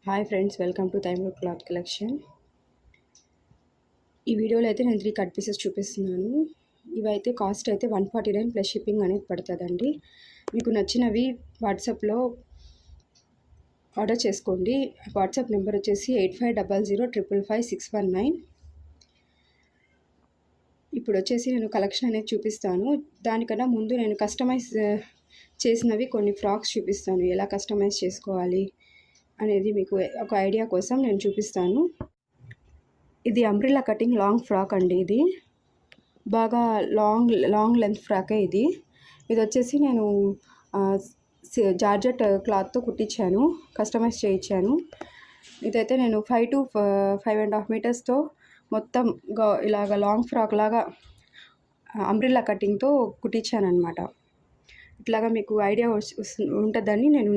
Hi friends, welcome to Taimur cloth collection. ఈ వీడియోలో అయితే నేను 3 కట్ పీసెస్ చూపిస్తున్నాను. ఇవైతే కాస్ట్ అయితే 149 ప్లస్ షిప్పింగ్ అనేది పడుతుందండి. మీకు నచ్చినవి వాట్సాప్లో ఆర్డర్ చేసుకోండి. వాట్సాప్ నెంబర్ వచ్చేసి 8500555619. ఇప్పుడు వచ్చేసి నేను కలెక్షన్ అనేది చూపిస్తాను. దానికన్నా ముందు నేను కస్టమైజ్ చేసినవి కొన్ని ఫ్రాక్స్ చూపిస్తాను. ఎలా కస్టమైజ్ చేసుకోవాలి అనేది మీకు ఒక ఐడియా కోసం నేను చూపిస్తాను. ఇది అంబ్రిల్లా కటింగ్ లాంగ్ ఫ్రాక్ అండి. ఇది బాగా లాంగ్ లెంత్ ఫ్రాకే. ఇది వచ్చేసి నేను జార్జెట్ క్లాత్తో కుట్టించాను, కస్టమైజ్ చేయించాను. ఇదైతే నేను 5 to 5.5 మీటర్స్తో మొత్తం ఇలాగ లాంగ్ ఫ్రాక్ లాగా అంబ్రిల్లా కటింగ్తో కుట్టించాను అనమాట. ఇట్లాగా మీకు ఐడియా ఉంటుందని నేను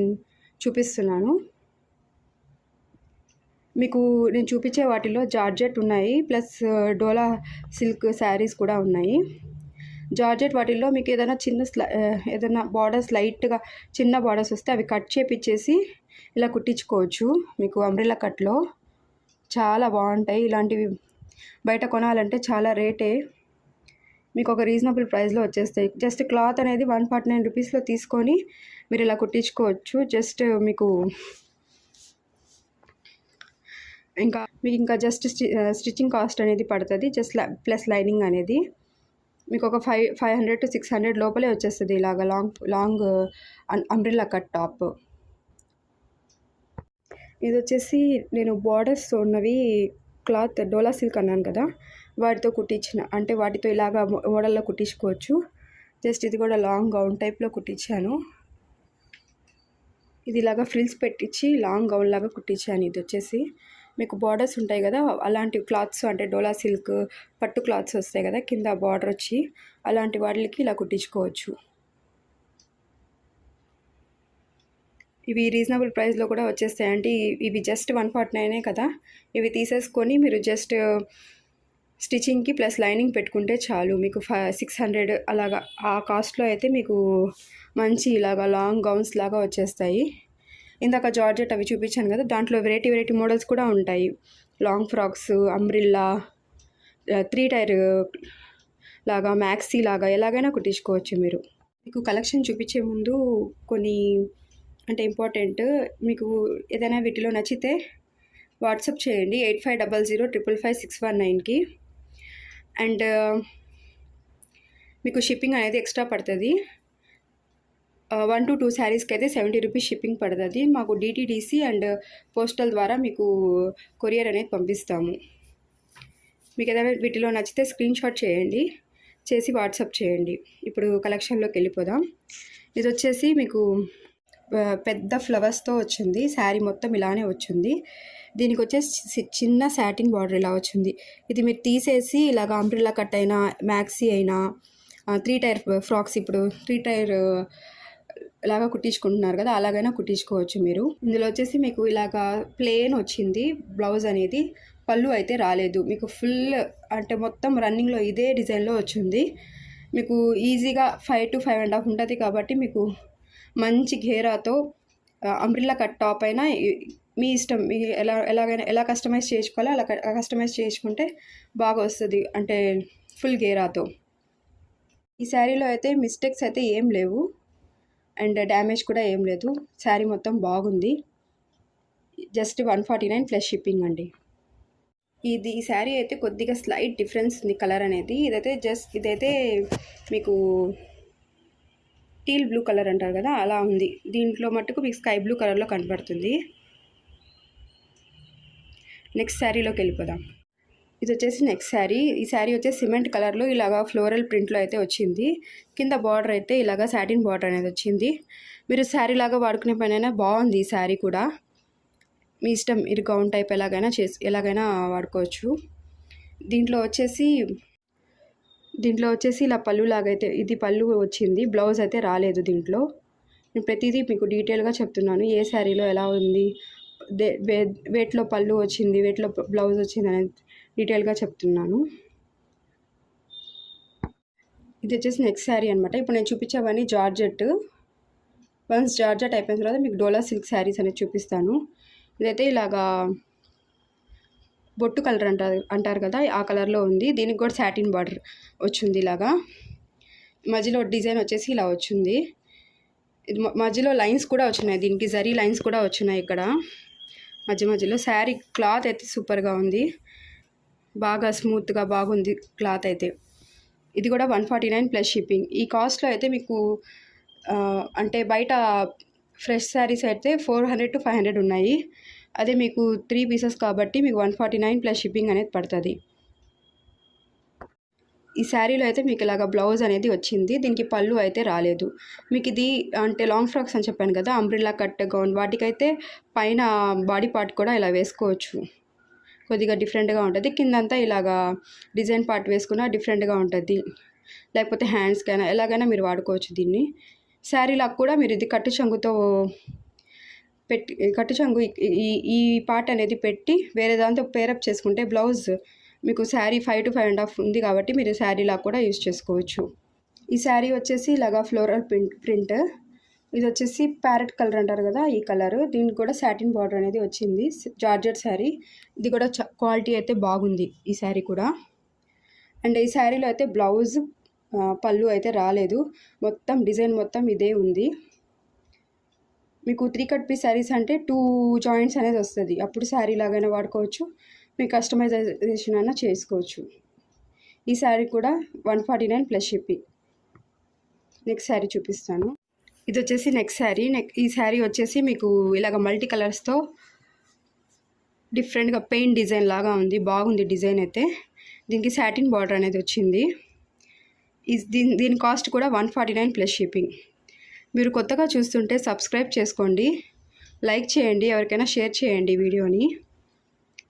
చూపిస్తున్నాను. మీకు నేను చూపించే వాటిలో జార్జెట్ ఉన్నాయి, ప్లస్ డోలా సిల్క్ శారీస్ కూడా ఉన్నాయి. జార్జెట్ వాటిల్లో మీకు ఏదైనా ఏదైనా బార్డర్స్ లైట్గా చిన్న బార్డర్స్ వస్తే అవి కట్ చేపించేసి ఇలా కుట్టించుకోవచ్చు. మీకు అంబ్రెల్లా కట్లో చాలా బాగుంటాయి. ఇలాంటివి బయట కొనాలంటే చాలా రేటే, మీకు ఒక రీజనబుల్ ప్రైస్లో వచ్చేస్తాయి. జస్ట్ క్లాత్ అనేది 149 రూపీస్లో తీసుకొని మీరు ఇలా కుట్టించుకోవచ్చు. జస్ట్ మీకు ఇంకా జస్ట్ స్టిచ్చింగ్ కాస్ట్ అనేది పడుతుంది, జస్ట్ ప్లస్ లైనింగ్ అనేది మీకు ఒక 500 to 600 లోపలే వచ్చేస్తుంది. ఇలాగ లాంగ్ అంబ్రెల్లా కట్ టాప్. ఇది వచ్చేసి నేను బార్డర్స్ ఉన్నవి క్లాత్ డోలా సిల్క్ అన్నాను కదా, వాటితో కుట్టించిన, అంటే వాటితో ఇలాగ మోడల్లో కుట్టించుకోవచ్చు. జస్ట్ ఇది కూడా లాంగ్ గౌన్ టైప్లో కుట్టించాను. ఇది ఇలాగా ఫ్రిల్స్ పెట్టించి లాంగ్ గౌన్ లాగా కుట్టించాను. ఇది వచ్చేసి మీకు బార్డర్స్ ఉంటాయి కదా, అలాంటి క్లాత్స్ అంటే డోలా సిల్క్ పట్టు క్లాత్స్ వస్తాయి కదా, కింద బార్డర్ వచ్చి అలాంటి వాటికి ఇలా కుట్టించుకోవచ్చు. ఇవి రీజనబుల్ ప్రైస్లో కూడా వచ్చేస్తాయండి. ఇవి జస్ట్ 149 కదా. ఇవి తీసేసుకొని మీరు జస్ట్ స్టిచ్చింగ్కి ప్లస్ లైనింగ్ పెట్టుకుంటే చాలు. మీకు 600 అలాగా ఆ కాస్ట్లో అయితే మీకు మంచి ఇలాగా లాంగ్ గౌన్స్ లాగా వచ్చేస్తాయి. ఇందాక జార్జెట్ అవి చూపించాను కదా, దాంట్లో వెరైటీ మోడల్స్ కూడా ఉంటాయి. లాంగ్ ఫ్రాక్స్, అంబ్రిల్లా, 3 టైర్ లాగా, మ్యాక్సీ లాగా ఎలాగైనా కుట్టించుకోవచ్చు మీరు. మీకు కలెక్షన్ చూపించే ముందు కొన్ని అంటే ఇంపార్టెంట్, మీకు ఏదైనా వీటిలో నచ్చితే వాట్సాప్ చేయండి 8500555619కి. అండ్ మీకు షిప్పింగ్ అనేది ఎక్స్ట్రా పడుతుంది. 1 to 2 శారీస్కి అయితే 70 రూపీస్ షిప్పింగ్ పడుతుంది. మాకు డిటీడీసీ అండ్ పోస్టల్ ద్వారా మీకు కొరియర్ అనేది పంపిస్తాము. మీకు ఏదైనా వీటిలో నచ్చితే స్క్రీన్ షాట్ చేసి వాట్సాప్ చేయండి. ఇప్పుడు కలెక్షన్లోకి వెళ్ళిపోదాం. ఇది వచ్చేసి మీకు పెద్ద ఫ్లవర్స్తో వచ్చింది. శారీ మొత్తం ఇలానే వచ్చింది. దీనికి వచ్చేసి చిన్న సాటిన్ బార్డర్ ఇలా వచ్చింది. ఇది మీరు తీసేసి ఇలాగ అంబ్రెల్లా కట్ అయినా, మ్యాక్సీ అయినా, 3 టైర్ ఫ్రాక్స్ ఇప్పుడు 3 టైర్ ఇలాగా కుట్టించుకుంటున్నారు కదా, అలాగైనా కుట్టించుకోవచ్చు మీరు. ఇందులో వచ్చేసి మీకు ఇలాగా ప్లెయిన్ వచ్చింది బ్లౌజ్ అనేది, పళ్ళు అయితే రాలేదు. మీకు ఫుల్ అంటే మొత్తం రన్నింగ్లో ఇదే డిజైన్లో వచ్చింది. మీకు ఈజీగా 5 to 5.5 ఉంటుంది కాబట్టి మీకు మంచి ఘేరాతో అంబ్రెల్లా కట్ టాప్ అయినా మీ ఇష్టం, మీకు ఎలాగైనా ఎలా కస్టమైజ్ చేసుకోవాలో అలా కస్టమైజ్ చేసుకుంటే బాగా వస్తుంది, అంటే ఫుల్ ఘేరాతో. ఈ శారీలో అయితే మిస్టేక్స్ అయితే ఏం లేవు అండ్ డ్యామేజ్ కూడా ఏం లేదు. శారీ మొత్తం బాగుంది. జస్ట్ 149 ప్లస్ షిప్పింగ్ అండి. ఈ శారీ అయితే కొద్దిగా స్లైట్ డిఫరెన్స్ ఉంది కలర్ అనేది. ఇదైతే మీకు టీల్ బ్లూ కలర్ అంటారు కదా, అలా ఉంది. దీంట్లో మట్టుకు మీకు స్కై బ్లూ కలర్లో కనపడుతుంది. నెక్స్ట్ శారీలోకి వెళ్ళిపోదాం. ఇది వచ్చేసి నెక్స్ట్ శారీ. ఈ శారీ వచ్చేసి సిమెంట్ కలర్లో ఇలాగా ఫ్లోరల్ ప్రింట్లో అయితే వచ్చింది. కింద బార్డర్ అయితే ఇలాగా సాటిన్ బార్డర్ అనేది వచ్చింది. మీరు శారీ లాగా వాడుకునే పనైనా బాగుంది. ఈ శారీ కూడా మీ ఇష్టం, మీరు గౌన్ టైప్ ఎలాగైనా వాడుకోవచ్చు. దీంట్లో వచ్చేసి ఇలా పళ్ళు లాగైతే ఇది పళ్ళు వచ్చింది, బ్లౌజ్ అయితే రాలేదు. దీంట్లో నేను ప్రతిదీ మీకు డీటెయిల్గా చెప్తున్నాను. ఏ శారీలో ఎలా ఉంది, వేట్లో పళ్ళు వచ్చింది, వేట్లో బ్లౌజ్ వచ్చింది అనేది డీటెయిల్గా చెప్తున్నాను. ఇది వచ్చేసి నెక్స్ట్ శారీ అనమాట. ఇప్పుడు నేను చూపించేవన్నీ జార్జెట్. వన్స్ జార్జెట్ అయిపోయిన తర్వాత మీకు డోలా సిల్క్ శారీస్ అనేది చూపిస్తాను. ఇదైతే ఇలాగా బొట్టు కలర్ అంటారు కదా, ఆ కలర్లో ఉంది. దీనికి కూడా సాటిన్ బార్డర్ వచ్చింది. ఇలాగా మధ్యలో డిజైన్ వచ్చేసి ఇలా వచ్చింది. ఇది మధ్యలో లైన్స్ కూడా వచ్చినాయి, దీనికి జరీ లైన్స్ కూడా వచ్చినాయి ఇక్కడ మధ్యలో. శారీ క్లాత్ అయితే సూపర్గా ఉంది, బాగా స్మూత్గా బాగుంది క్లాత్ అయితే. ఇది కూడా 149 ప్లస్ షిప్పింగ్. ఈ కాస్ట్లో అయితే మీకు అంటే బయట ఫ్రెష్ శారీస్ అయితే 400 to 500 ఉన్నాయి. అదే మీకు 3 పీసెస్ కాబట్టి మీకు 149 ప్లస్ షిప్పింగ్ అనేది పడుతుంది. ఈ శారీలో అయితే మీకు ఇలాగ బ్లౌజ్ అనేది వచ్చింది, దీనికి పళ్ళు అయితే రాలేదు. మీకు ఇది అంటే లాంగ్ ఫ్రాక్స్ అని చెప్పాను కదా, అంబ్రిల్లా కట్ గౌన్, వాటికైతే పైన బాడీ పార్ట్ కూడా ఇలా వేసుకోవచ్చు, కొద్దిగా డిఫరెంట్గా ఉంటుంది. కిందంతా ఇలాగా డిజైన్ పార్ట్ వేసుకున్న డిఫరెంట్గా ఉంటుంది. లేకపోతే హ్యాండ్స్కైనా ఎలాగైనా మీరు వాడుకోవచ్చు దీన్ని. శారీలకు కూడా మీరు ఇది కట్టు చెంగుతో పెట్టి, కట్టు చెంగు ఈ పార్ట్ అనేది పెట్టి వేరే దాంతో పేరప్ చేసుకుంటే బ్లౌజ్ మీకు శారీ 5 to 5.5 ఉంది కాబట్టి మీరు శారీలా కూడా యూజ్ చేసుకోవచ్చు. ఈ శారీ వచ్చేసి ఇలాగా ఫ్లోరల్ ప్రింట్. ఇది వచ్చేసి ప్యారెట్ కలర్ అంటారు కదా, ఈ కలర్. దీనికి కూడా సాటిన్ బార్డర్ అనేది వచ్చింది. జార్జెట్ శారీ. ఇది కూడా క్వాలిటీ అయితే బాగుంది ఈ శారీ కూడా. అండ్ ఈ శారీలో అయితే బ్లౌజ్ పళ్ళు అయితే రాలేదు, మొత్తం డిజైన్ మొత్తం ఇదే ఉంది. మీకు 3 కట్ పీస్ శారీస్ అంటే 2 జాయింట్స్ అనేది వస్తుంది, అప్పుడు శారీ లాగైనా వాడుకోవచ్చు, మీకు కస్టమైజేషన్ అయినా చేసుకోవచ్చు. ఈ శారీ కూడా 149 ప్లస్ షిప్పింగ్. నెక్స్ట్ శారీ చూపిస్తాను. ఇది వచ్చేసి నెక్స్ట్ శారీ. ఈ శారీ వచ్చేసి మీకు ఇలాగ మల్టీ కలర్స్తో డిఫరెంట్గా పెయింట్ డిజైన్ లాగా ఉంది, బాగుంది డిజైన్ అయితే. దీనికి సాటిన్ బార్డర్ అనేది వచ్చింది. దీని కాస్ట్ కూడా 149 ప్లస్ షిప్పింగ్. మీరు కొత్తగా చూస్తుంటే సబ్స్క్రైబ్ చేసుకోండి, లైక్ చేయండి, ఎవరికైనా షేర్ చేయండి వీడియోని.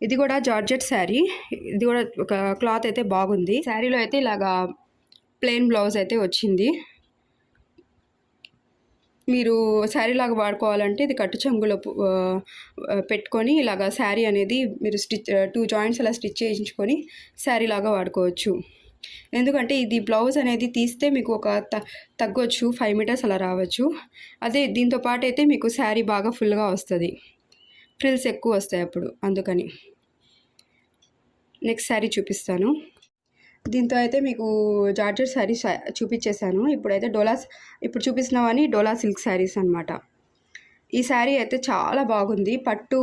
ఇది కూడా జార్జెట్ శారీ. ఇది కూడా ఒక క్లాత్ అయితే బాగుంది. శారీలో అయితే ఇలాగా ప్లెయిన్ బ్లౌజ్ అయితే వచ్చింది. మీరు శారీ లాగా వాడుకోవాలంటే ఇది కట్టు చెంగులో పెట్టుకొని ఇలాగా శారీ అనేది మీరు 2 జాయింట్స్ అలా స్టిచ్ చేయించుకొని శారీ లాగా వాడుకోవచ్చు. ఎందుకంటే ఇది బ్లౌజ్ అనేది తీస్తే మీకు ఒక తగ్గొచ్చు, 5 మీటర్స్ అలా రావచ్చు. అదే దీంతో పాటు అయితే మీకు శారీ బాగా ఫుల్గా వస్తుంది, ఫ్రిల్స్ ఎక్కువ వస్తాయి అప్పుడు, అందుకని. నెక్స్ట్ శారీ చూపిస్తాను. దీంతో అయితే మీకు జార్జెట్ శారీ చూపించేశాను. ఇప్పుడు చూపిస్తున్నామని డోలా సిల్క్ శారీస్ అనమాట. ఈ శారీ అయితే చాలా బాగుంది, పట్టు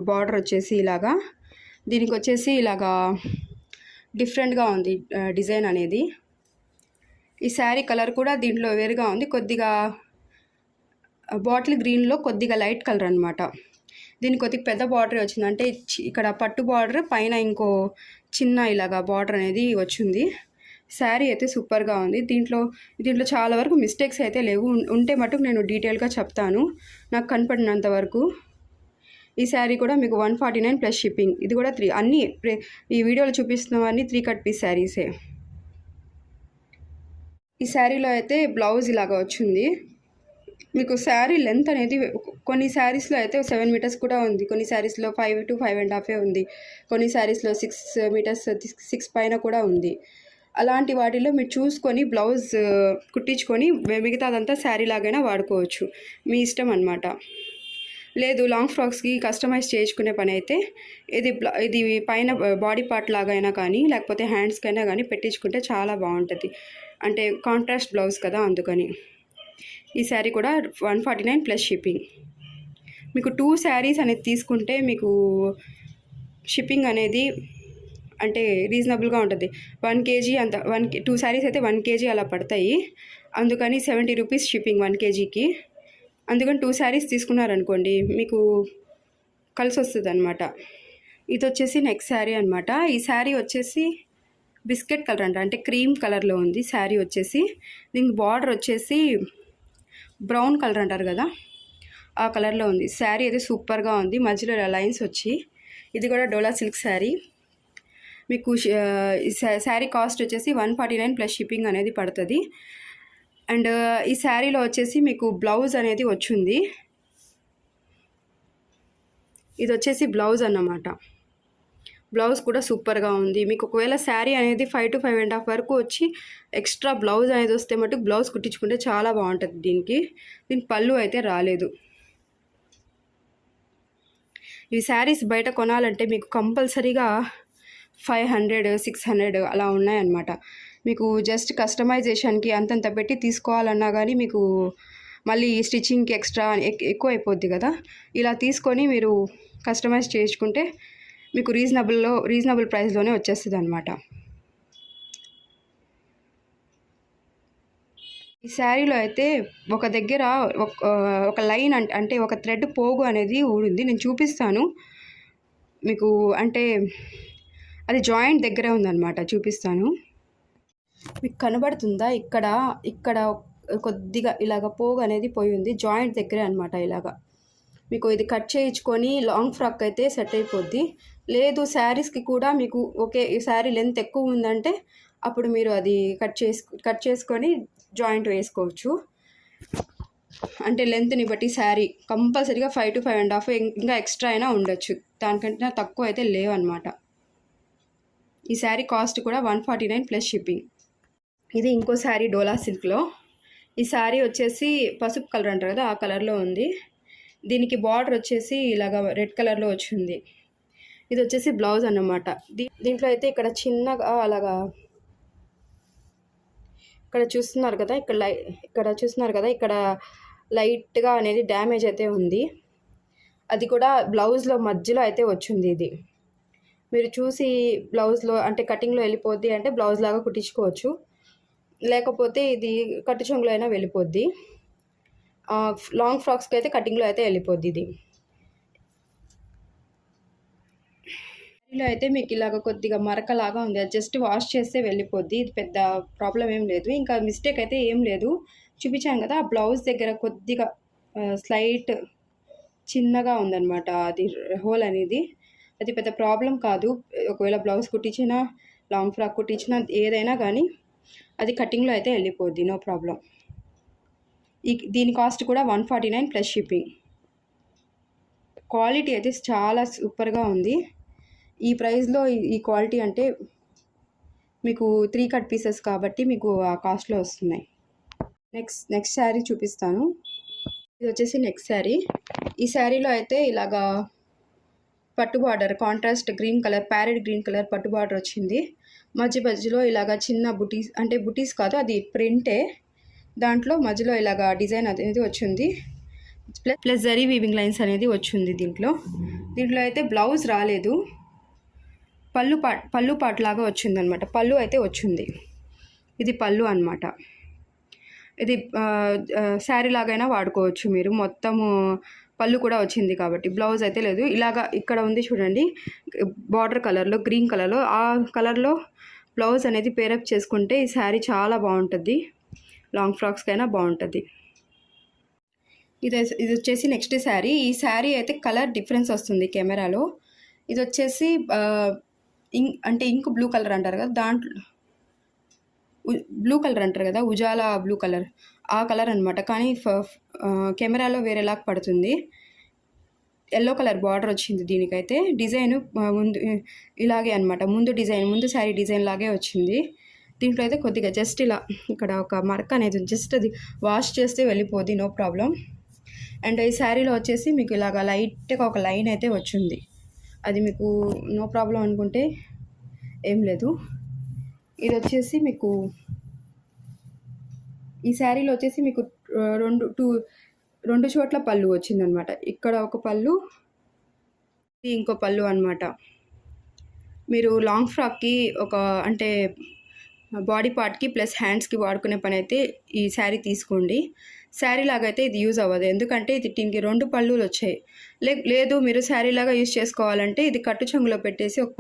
బార్డర్ వచ్చేసి ఇలాగా, దీనికి వచ్చేసి ఇలాగా డిఫరెంట్గా ఉంది డిజైన్ అనేది. ఈ శారీ కలర్ కూడా దీంట్లో వేరుగా ఉంది, కొద్దిగా బాటిల్ గ్రీన్లో కొద్దిగా లైట్ కలర్ అనమాట. దీనికి కొద్దిగా పెద్ద బార్డర్ వచ్చింది, అంటే ఇక్కడ పట్టు బార్డర్ పైన ఇంకో చిన్న ఇలాగా బార్డర్ అనేది వచ్చింది. శారీ అయితే సూపర్గా ఉంది. దీంట్లో చాలా వరకు మిస్టేక్స్ అయితే లేవు, ఉంటే మటుకు నేను డీటెయిల్గా చెప్తాను నాకు కనపడినంత వరకు. ఈ శారీ కూడా మీకు 149 ప్లస్ షిప్పింగ్. ఇది కూడా అన్నీ ఈ వీడియోలో చూపిస్తున్నవన్నీ 3 కట్ పీస్ శారీసే. ఈ శారీలో అయితే బ్లౌజ్ ఇలాగా వచ్చింది. మీకు శారీ లెంత్ అనేది కొన్ని శారీస్లో అయితే 7 మీటర్స్ కూడా ఉంది, కొన్ని శారీస్లో 5 to 5.5 ఉంది, కొన్ని శారీస్లో 6 మీటర్స్ 6 పైన కూడా ఉంది. అలాంటి వాటిలో మీరు చూసుకొని బ్లౌజ్ కుట్టించుకొని మిగతాదంతా శారీ లాగైనా వాడుకోవచ్చు, మీ ఇష్టం అన్నమాట. లేదు లాంగ్ ఫ్రాక్స్కి కస్టమైజ్ చేయించుకునే పని అయితే ఇది పైన బాడీ పార్ట్ లాగైనా కానీ లేకపోతే హ్యాండ్స్కైనా కానీ పెట్టించుకుంటే చాలా బాగుంటుంది, అంటే కాంట్రాస్ట్ బ్లౌజ్ కదా, అందుకని. ఈ శారీ కూడా 149 ప్లస్ షిప్పింగ్. మీకు 2 శారీస్ అనేది తీసుకుంటే మీకు షిప్పింగ్ అనేది అంటే రీజనబుల్గా ఉంటుంది. 1 kg అంత 2 శారీస్ అయితే 1 kg అలా పడతాయి, అందుకని 70 రూపీస్ షిప్పింగ్ 1 kgకి. అందుకని 2 శారీస్ తీసుకున్నారనుకోండి మీకు కలిసి వస్తుంది అనమాట. ఇది వచ్చేసి నెక్స్ట్ శారీ అనమాట. ఈ శారీ వచ్చేసి బిస్కెట్ కలర్ అంటే క్రీమ్ కలర్లో ఉంది శారీ వచ్చేసి. దీనికి బార్డర్ వచ్చేసి బ్రౌన్ కలర్ అంటారు కదా, ఆ కలర్లో ఉంది. శారీ అయితే సూపర్గా ఉంది, మధ్యలో లైన్స్ వచ్చి. ఇది కూడా డోలా సిల్క్ శారీ. మీకు శారీ కాస్ట్ వచ్చేసి 149 ప్లస్ షిప్పింగ్ అనేది పడుతుంది. అండ్ ఈ శారీలో వచ్చేసి మీకు బ్లౌజ్ అనేది వచ్చింది. ఇది వచ్చేసి బ్లౌజ్ అన్నమాట. బ్లౌజ్ కూడా సూపర్గా ఉంది. మీకు ఒకవేళ శారీ అనేది 5 to 5.5 వరకు వచ్చి ఎక్స్ట్రా బ్లౌజ్ అనేది వస్తే మటుకు బ్లౌజ్ కుట్టించుకుంటే చాలా బాగుంటుంది. దీనికి పళ్ళు అయితే రాలేదు. ఈ శారీస్ బయట కొనాలంటే మీకు కంపల్సరీగా 500, 600 అలా ఉన్నాయన్నమాట. మీకు జస్ట్ కస్టమైజేషన్కి అంతంత పెట్టి తీసుకోవాలన్నా కానీ మీకు మళ్ళీ స్టిచ్చింగ్కి ఎక్స్ట్రా ఎక్కువ అయిపోద్ది కదా. ఇలా తీసుకొని మీరు కస్టమైజ్ చేసుకుంటే మీకు రీజనబుల్ ప్రైస్లోనే వచ్చేస్తుంది అనమాట. ఈ శారీలో అయితే ఒక దగ్గర ఒక లైన్ అంటే ఒక థ్రెడ్ పోగు అనేది ఊడింది. నేను చూపిస్తాను మీకు. అంటే అది జాయింట్ దగ్గరే ఉందన్నమాట. చూపిస్తాను. మీకు కనబడుతుందా? ఇక్కడ కొద్దిగా ఇలాగ పోగు అనేది పోయి ఉంది. జాయింట్ దగ్గరే అనమాట. ఇలాగా మీకు ఇది కట్ చేయించుకొని లాంగ్ ఫ్రాక్ అయితే సెట్ అయిపోద్ది. లేదు శారీస్కి కూడా మీకు ఓకే ఈ శారీ లెంత్ ఎక్కువ ఉందంటే అప్పుడు మీరు అది కట్ చేసుకొని జాయింట్ వేసుకోవచ్చు. అంటే లెంత్ని బట్టి శారీ కంపల్సరీగా 5 to 5.5 ఇంకా ఎక్స్ట్రా అయినా ఉండొచ్చు. దానికంటే తక్కువ అయితే లేవు అనమాట. ఈ శారీ కాస్ట్ కూడా 149 ప్లస్ షిప్పింగ్. ఇది ఇంకో శారీ డోలా సిల్క్లో. ఈ శారీ వచ్చేసి పసుపు కలర్ అంటారు కదా, ఆ కలర్లో ఉంది. దీనికి బార్డర్ వచ్చేసి ఇలాగ రెడ్ కలర్లో వచ్చింది. ఇది వచ్చేసి బ్లౌజ్ అన్నమాట. దీంట్లో అయితే ఇక్కడ చిన్నగా అలాగా ఇక్కడ చూస్తున్నారు కదా, ఇక్కడ లైట్గా అనేది డ్యామేజ్ అయితే ఉంది. అది కూడా బ్లౌజ్లో మధ్యలో అయితే వచ్చింది. ఇది మీరు చూసి బ్లౌజ్లో అంటే కటింగ్లో వెళ్ళిపోద్ది అంటే బ్లౌజ్ లాగా కుట్టించుకోవచ్చు. లేకపోతే ఇది కట్టు చెంగులో అయినా వెళ్ళిపోద్ది. లాంగ్ ఫ్రాక్స్కి అయితే కటింగ్లో అయితే వెళ్ళిపోద్ది. ఇది అయితే మీకు ఇలాగ కొద్దిగా మరకలాగా ఉంది. అది జస్ట్ వాష్ చేస్తే వెళ్ళిపోద్ది. ఇది పెద్ద ప్రాబ్లం ఏం లేదు. ఇంకా మిస్టేక్ అయితే ఏం లేదు. చూపించాను కదా, ఆ బ్లౌజ్ దగ్గర కొద్దిగా స్లైట్ చిన్నగా ఉందన్నమాట. అది హోల్ అనేది అది పెద్ద ప్రాబ్లం కాదు. ఒకవేళ బ్లౌజ్ కుట్టించినా లాంగ్ ఫ్రాక్ కుట్టించినా ఏదైనా కానీ అది కటింగ్లో అయితే వెళ్ళిపోద్ది. No problem. దీని కాస్ట్ కూడా 149 ప్లస్ షిప్పింగ్. క్వాలిటీ అయితే చాలా సూపర్గా ఉంది. ఈ ప్రైస్లో ఈ క్వాలిటీ అంటే మీకు 3 కట్ పీసెస్ కాబట్టి మీకు ఆ కాస్ట్లో వస్తున్నాయి. నెక్స్ట్ శారీ చూపిస్తాను. ఇది వచ్చేసి నెక్స్ట్ శారీ. ఈ శారీలో అయితే ఇలాగా పట్టు border contrast green colour, parrot green colour పట్టు బార్డర్ వచ్చింది. మధ్యలో ఇలాగా చిన్న బుటీస్ కాదు, అది ప్రింటే. దాంట్లో మధ్యలో ఇలాగా డిజైన్ అనేది వచ్చింది. ప్లస్ జరీ వీవింగ్ లైన్స్ అనేది వచ్చింది. దీంట్లో అయితే బ్లౌజ్ రాలేదు. పళ్ళు పాట్ లాగా వచ్చిందనమాట. పళ్ళు అయితే వచ్చింది. ఇది పళ్ళు అనమాట. ఇది శారీ లాగైనా వాడుకోవచ్చు మీరు. మొత్తము పళ్ళు కూడా వచ్చింది కాబట్టి బ్లౌజ్ అయితే లేదు. ఇలాగా ఇక్కడ ఉంది చూడండి, బార్డర్ కలర్లో గ్రీన్ కలర్లో, ఆ కలర్లో బ్లౌజ్ అనేది పేరప్ చేసుకుంటే ఈ శారీ చాలా బాగుంటుంది. లాంగ్ ఫ్రాక్స్కైనా బాగుంటుంది. ఇది వచ్చేసి నెక్స్ట్ శారీ. ఈ శారీ అయితే కలర్ డిఫరెన్స్ వస్తుంది కెమెరాలో. ఇది వచ్చేసి ఇంక్ బ్లూ కలర్ అంటారు కదా, దాంట్లో బ్లూ కలర్ అంటారు కదా, ఉజాలా బ్లూ కలర్, ఆ కలర్ అనమాట. కానీ కెమెరాలో వేరేలాగా పడుతుంది. ఎల్లో కలర్ బార్డర్ వచ్చింది. దీనికైతే డిజైన్ ముందు ఇలాగే అనమాట. ముందు శారీ డిజైన్ లాగే వచ్చింది. దీంట్లో అయితే కొద్దిగా జస్ట్ ఇలా ఇక్కడ ఒక మరక అనేది జస్ట్ అది వాష్ చేస్తే వెళ్ళిపోద్ది. No problem. అండ్ ఈ శారీలో వచ్చేసి మీకు ఇలాగ లైట్గా ఒక లైన్ అయితే వచ్చింది. అది మీకు నో ప్రాబ్లం అనుకుంటే ఏం లేదు. ఇది వచ్చేసి మీకు ఈ శారీలో వచ్చేసి మీకు రెండు చోట్ల పళ్ళు వచ్చిందనమాట. ఇక్కడ ఒక పళ్ళు, ఇంకో పళ్ళు అనమాట. మీరు లాంగ్ ఫ్రాక్కి ఒక అంటే బాడీ పార్ట్కి ప్లస్ హ్యాండ్స్కి వాడుకునే పని అయితే ఈ శారీ తీసుకోండి. శారీ లాగా అయితే ఇది యూజ్ అవ్వదు, ఎందుకంటే దీనికి 2 పళ్ళులు వచ్చాయి. లేదు మీరు శారీ లాగా యూజ్ చేసుకోవాలంటే ఇది కట్టు చెంగులో పెట్టేసి ఒక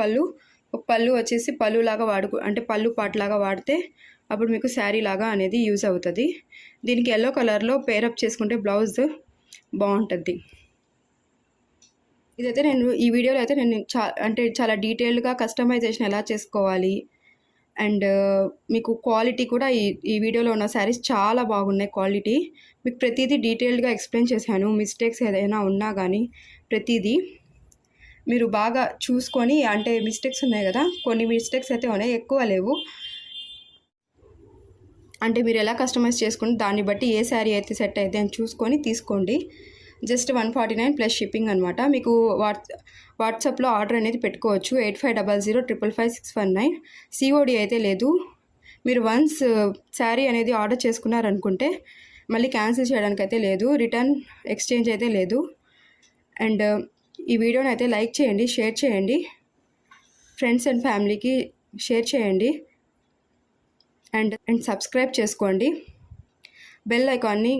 పళ్ళు వచ్చేసి పళ్ళులాగా అంటే పళ్ళు పార్ట్ లాగా వాడితే అప్పుడు మీకు శారీ లాగా అనేది యూజ్ అవుతుంది. దీనికి ఎల్లో కలర్లో పేరప్ చేసుకుంటే బ్లౌజ్ బాగుంటుంది. ఇదైతే నేను ఈ వీడియోలో అయితే నేను చాలా డీటెయిల్గా కస్టమైజేషన్ ఎలా చేసుకోవాలి అండ్ మీకు క్వాలిటీ కూడా ఈ వీడియోలో ఉన్న శారీస్ చాలా బాగున్నాయి. క్వాలిటీ మీకు ప్రతిదీ డీటెయిల్డ్గా ఎక్స్ప్లెయిన్ చేశాను. మిస్టేక్స్ ఏదైనా ఉన్నా కానీ ప్రతిదీ మీరు బాగా చూసుకొని, అంటే మిస్టేక్స్ ఉన్నాయి కదా, కొన్ని మిస్టేక్స్ అయితే ఉన్నాయి, ఎక్కువ లేవు. అంటే మీరు ఎలా కస్టమైజ్ చేసుకుని దాన్ని బట్టి ఏ శారీ అయితే సెట్ అయితే అని చూసుకొని తీసుకోండి. జస్ట్ 149 ప్లస్ షిప్పింగ్ అనమాట. మీకు వాట్సాప్లో ఆర్డర్ అనేది పెట్టుకోవచ్చు. 8500555619. సిఓడి అయితే లేదు. మీరు వన్స్ శారీ అనేది ఆర్డర్ చేసుకున్నారనుకుంటే మళ్ళీ క్యాన్సిల్ చేయడానికి అయితే లేదు. రిటర్న్ ఎక్స్చేంజ్ అయితే లేదు. అండ్ ఈ వీడియోని అయితే లైక్ చేయండి, షేర్ చేయండి, ఫ్రెండ్స్ అండ్ ఫ్యామిలీకి షేర్ చేయండి. అండ్ సబ్స్క్రైబ్ చేసుకోండి. బెల్ ఐకాన్ని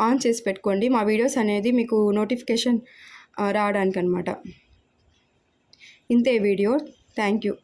ఆన్ చేసి పెట్టుకోండి, మా వీడియోస్ అనేది మీకు నోటిఫికేషన్ రావడానికి అనమాట. ఇంతే వీడియో. Thank you.